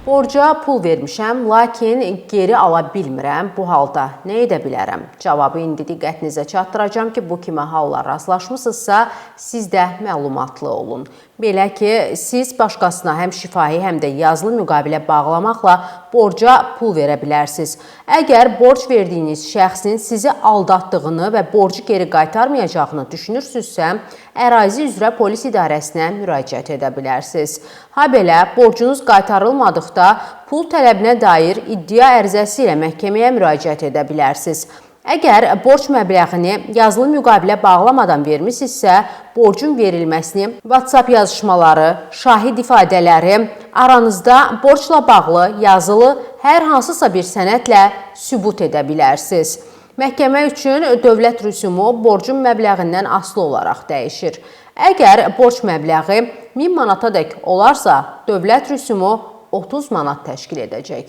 Borca pul vermişəm, lakin geri ala bilmirəm. Bu halda nə edə bilərəm? Cavabı indi diqqətinizə çatdıracağım ki, bu kimi hallar rastlaşmısınızsa, siz də məlumatlı olun. Belə ki, siz başqasına həm şifahi, həm də yazılı müqavilə bağlamaqla borca pul verə bilərsiniz. Əgər borc verdiyiniz şəxsin sizi aldatdığını və borcu geri qaytarmayacağını düşünürsünüzsə, ərazi üzrə polis idarəsinə müraciət edə bilərsiniz. Habelə borcunuz qaytarılmadıqda pul tələbinə dair iddia ərizəsi ilə məhkəməyə müraciət edə bilərsiniz. Əgər borc məbləğini yazılı müqavilə bağlamadan vermisinizsə, borcun verilməsini WhatsApp yazışmaları, şahid ifadələri, aranızda borcla bağlı yazılı hər hansısa bir sənədlə sübut edə bilərsiniz. Məhkəmə üçün dövlət rüsumu borcun məbləğindən asılı olaraq dəyişir. Əgər borc məbləği 1000 manatadək olarsa, dövlət rüsumu 30 manat təşkil edəcək.